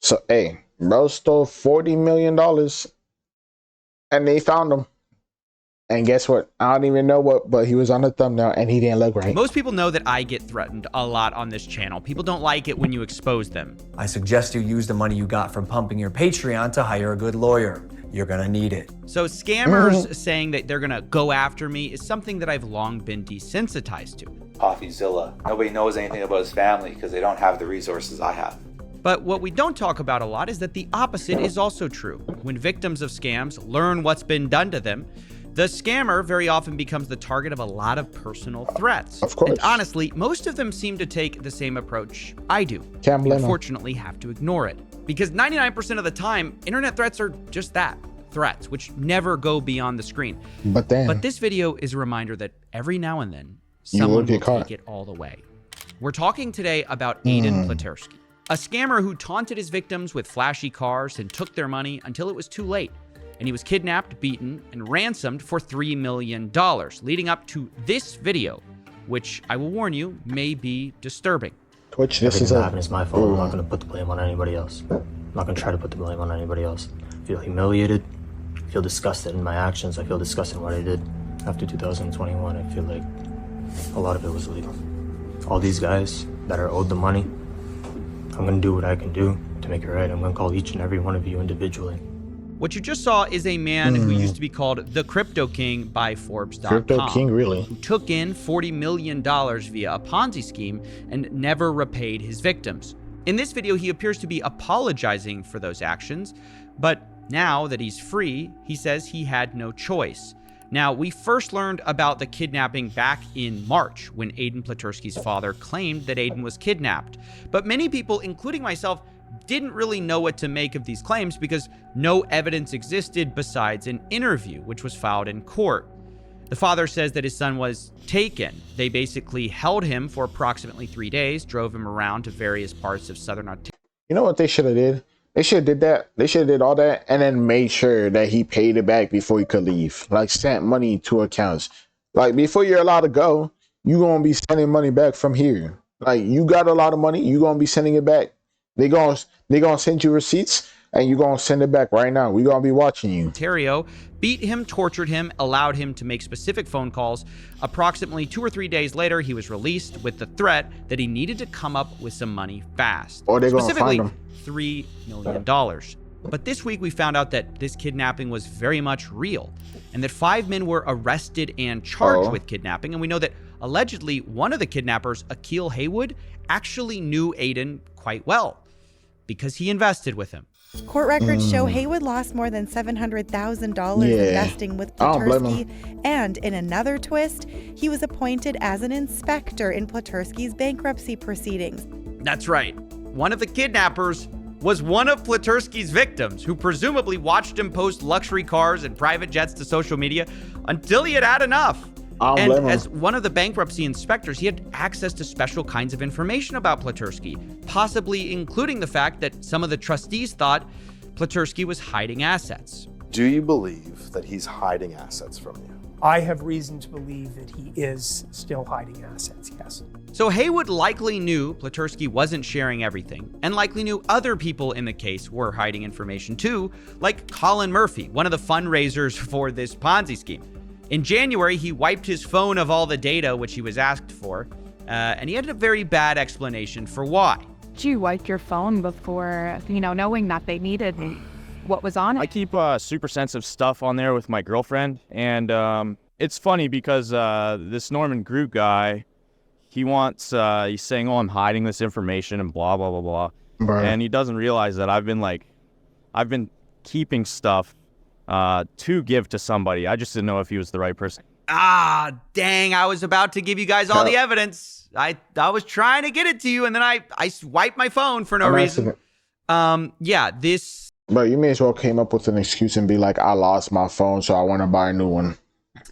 So, hey, bro stole $40 million and they found him. And guess what? I don't even know what, but he was on the thumbnail and he didn't look right. Most people know that I get threatened a lot on this channel. People don't like it when you expose them. I suggest you use the money you got from pumping your Patreon to hire a good lawyer. You're gonna need it. So scammers saying that they're gonna go after me is something that I've long been desensitized to. CoffeeZilla. Nobody knows anything about his family because they don't have the resources I have. But what we don't talk about a lot is that the opposite is also true. When victims of scams learn what's been done to them, the scammer very often becomes the target of a lot of personal threats. Of course. And honestly, most of them seem to take the same approach I do. Can't blame them. Unfortunately, have to ignore it. Because 99% of the time, internet threats are just that, threats, which never go beyond the screen. But this video is a reminder that every now and then, someone will take it all the way. We're talking today about Aiden Pleterski, a scammer who taunted his victims with flashy cars and took their money until it was too late. And he was kidnapped, beaten, and ransomed for $3 million, leading up to this video, which I will warn you, may be disturbing. Twitch, this Everything is that happened is my fault. I'm not going to put the blame on anybody else. I'm not going to try to put the blame on anybody else. I feel humiliated. I feel disgusted in my actions. I feel disgusted in what I did. After 2021, I feel like a lot of it was illegal. All these guys that are owed the money, I'm going to do what I can do to make it right. I'm going to call each and every one of you individually. What you just saw is a man who used to be called the Crypto King by Forbes.com. Crypto King, really? Who took in $40 million via a Ponzi scheme and never repaid his victims. In this video, he appears to be apologizing for those actions, but now that he's free, he says he had no choice. Now, we first learned about the kidnapping back in March when Aiden Pleterski's father claimed that Aiden was kidnapped. But many people, including myself, didn't really know what to make of these claims because no evidence existed besides an interview, which was filed in court. The father says that his son was taken. They basically held him for approximately 3 days, drove him around to various parts of southern Ontario. You know what they should have did? They should have did that. They should have did all that and then made sure that he paid it back before he could leave. Like sent money to accounts. Like before you're allowed to go, you gonna be sending money back from here. Like you got a lot of money, you gonna be sending it back. They gonna send you receipts and you gonna send it back right now. We gonna be watching you. Ontario beat him, tortured him, allowed him to make specific phone calls. Approximately 2 or 3 days later, he was released with the threat that he needed to come up with some money fast. Or they're gonna find him. $3 million. But this week we found out that this kidnapping was very much real and that 5 men were arrested and charged with kidnapping. And we know that allegedly one of the kidnappers, Akil Haywood, actually knew Aiden quite well because he invested with him. Court records show Haywood lost more than $700,000 investing with Pleterski, and in another twist, he was appointed as an inspector in Pleterski's bankruptcy proceedings. That's right. One of the kidnappers was one of Pleterski's victims, who presumably watched him post luxury cars and private jets to social media until he had had enough. And as one of the bankruptcy inspectors, he had access to special kinds of information about Pleterski, possibly including the fact that some of the trustees thought Pleterski was hiding assets. Do you believe that he's hiding assets from you? I have reason to believe that he is still hiding assets, yes. So Haywood likely knew Pleterski wasn't sharing everything, and likely knew other people in the case were hiding information too, like Colin Murphy, one of the fundraisers for this Ponzi scheme. In January, he wiped his phone of all the data which he was asked for, and he had a very bad explanation for why. You wiped your phone before, knowing that they needed what was on it? I keep super sensitive stuff on there with my girlfriend, and it's funny because this Norman Groot guy, he's saying, oh, I'm hiding this information and blah, blah, blah, blah. Bruh. And he doesn't realize that I've been keeping stuff to give to somebody. I just didn't know if he was the right person. Ah, dang, I was about to give you guys all the evidence. I was trying to get it to you, and then I swiped my phone for no reason. Yeah, this... Bro, you may as well came up with an excuse and be like, I lost my phone, so I want to buy a new one.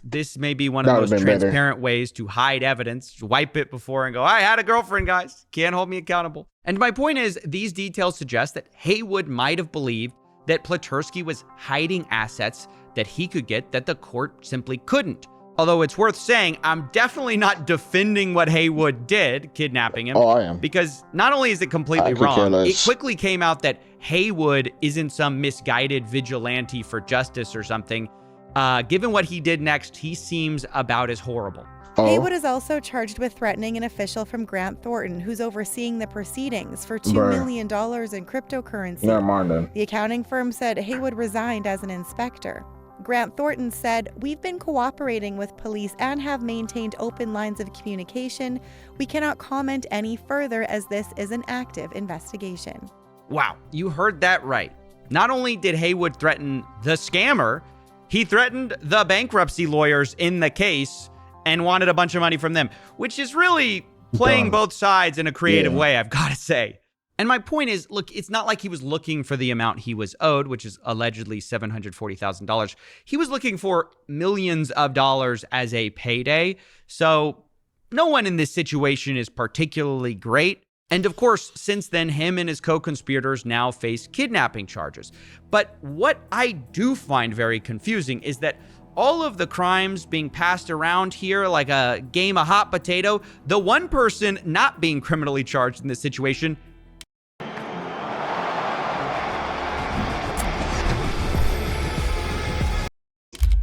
This may be one of the most transparent ways to hide evidence. Wipe it before and go, I had a girlfriend, guys. Can't hold me accountable. And my point is, these details suggest that Haywood might have believed that Pleterski was hiding assets that he could get that the court simply couldn't. Although it's worth saying, I'm definitely not defending what Haywood did, kidnapping him. Oh, I am. Because not only is it completely wrong, it quickly came out that Haywood isn't some misguided vigilante for justice or something. Given what he did next, he seems about as horrible. Haywood is also charged with threatening an official from Grant Thornton who's overseeing the proceedings for $2 million in cryptocurrency. Never mind then. The accounting firm said Haywood resigned as an inspector. Grant Thornton said, "We've been cooperating with police and have maintained open lines of communication. We cannot comment any further as this is an active investigation." Wow, you heard that right. Not only did Haywood threaten the scammer, he threatened the bankruptcy lawyers in the case and wanted a bunch of money from them, which is really playing both sides in a creative way, I've got to say. And my point is, look, it's not like he was looking for the amount he was owed, which is allegedly $740,000. He was looking for millions of dollars as a payday. So no one in this situation is particularly great. And of course, since then, him and his co-conspirators now face kidnapping charges. But what I do find very confusing is that all of the crimes being passed around here like a game of hot potato, the one person not being criminally charged in this situation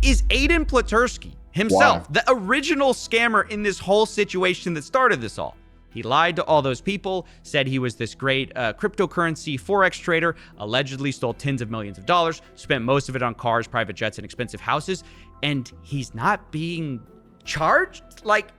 is Aiden Platursky himself, the original scammer in this whole situation that started this all. He lied to all those people, said he was this great cryptocurrency forex trader, allegedly stole tens of millions of dollars, spent most of it on cars, private jets, and expensive houses, and he's not being charged? Like,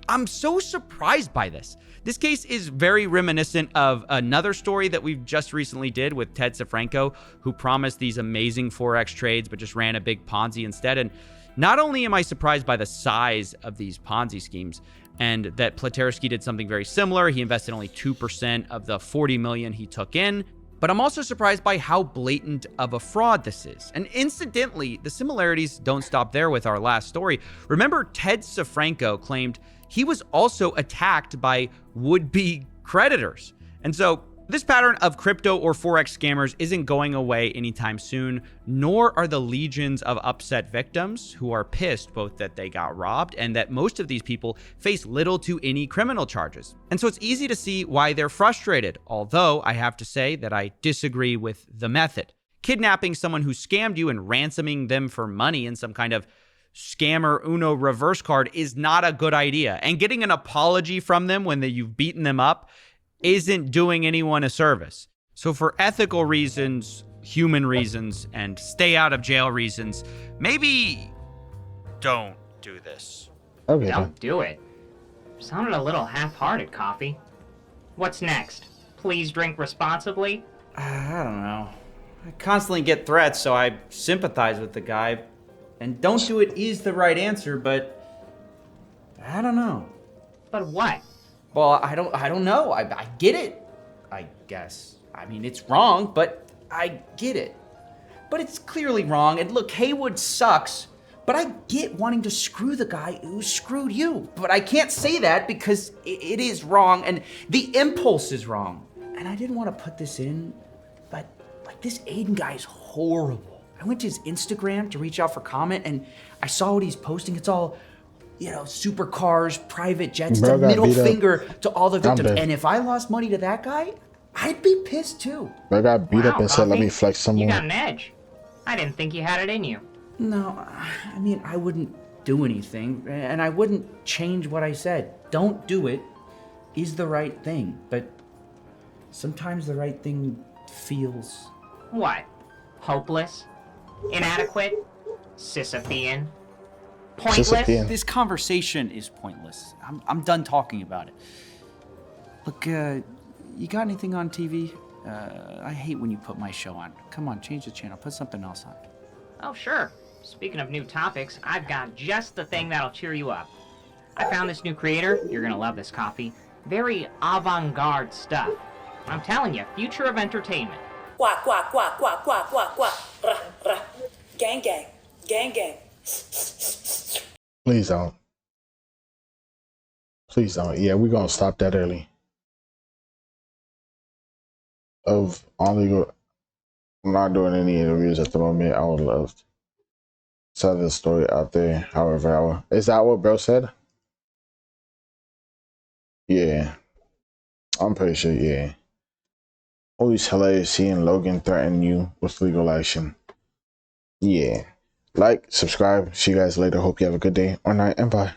I'm so surprised by this. This case is very reminiscent of another story that we've just recently did with Ted Safranco, who promised these amazing forex trades but just ran a big Ponzi instead. And not only am I surprised by the size of these Ponzi schemes and that Platursky did something very similar, he invested only 2% of the $40 million he took in, but I'm also surprised by how blatant of a fraud this is. And incidentally, the similarities don't stop there with our last story. Remember, Ted Safranco claimed he was also attacked by would-be creditors. And so this pattern of crypto or forex scammers isn't going away anytime soon, nor are the legions of upset victims who are pissed both that they got robbed and that most of these people face little to any criminal charges. And so it's easy to see why they're frustrated, although I have to say that I disagree with the method. Kidnapping someone who scammed you and ransoming them for money in some kind of scammer Uno reverse card is not a good idea. And getting an apology from them when you've beaten them up isn't doing anyone a service. So for ethical reasons, human reasons, and stay out of jail reasons, maybe don't do this. Okay. Don't do it. Sounded a little half-hearted, Coffee. What's next? Please drink responsibly? I don't know. I constantly get threats, so I sympathize with the guy. And don't do it is the right answer, but I don't know. But what? Well, I don't know. I get it, I guess. I mean, it's wrong, but I get it. But it's clearly wrong. And look, Haywood sucks, but I get wanting to screw the guy who screwed you. But I can't say that because it is wrong and the impulse is wrong. And I didn't want to put this in, but like this Aiden guy is horrible. I went to his Instagram to reach out for comment and I saw what he's posting. It's all, you know, supercars, private jets, the middle finger to all the victims. And if I lost money to that guy, I'd be pissed too. I got beat up and said, let me flex some more. You got an edge. I didn't think you had it in you. No, I mean, I wouldn't do anything and I wouldn't change what I said. Don't do it is the right thing, but sometimes the right thing feels... What? Hopeless? Inadequate? Sisyphean? Pointless? This conversation is pointless. I'm done talking about it. Look, you got anything on TV? I hate when you put my show on. Come on, change the channel. Put something else on. Oh, sure. Speaking of new topics, I've got just the thing that'll cheer you up. I found this new creator. You're gonna love this, Coffee. Very avant-garde stuff. I'm telling you, future of entertainment. Quack, quack, quack, quack, quack, quack, quack. Rah, rah. Gang, gang. Gang, gang. Please don't. Please don't. Yeah, we're gonna stop that early. I'm not doing any interviews at the moment. I would love to tell this story out there. However, is that what bro said? Yeah. I'm pretty sure, yeah. Always hilarious seeing Logan threaten you with legal action. Yeah. Like, subscribe. See you guys later. Hope you have a good day or night, and bye.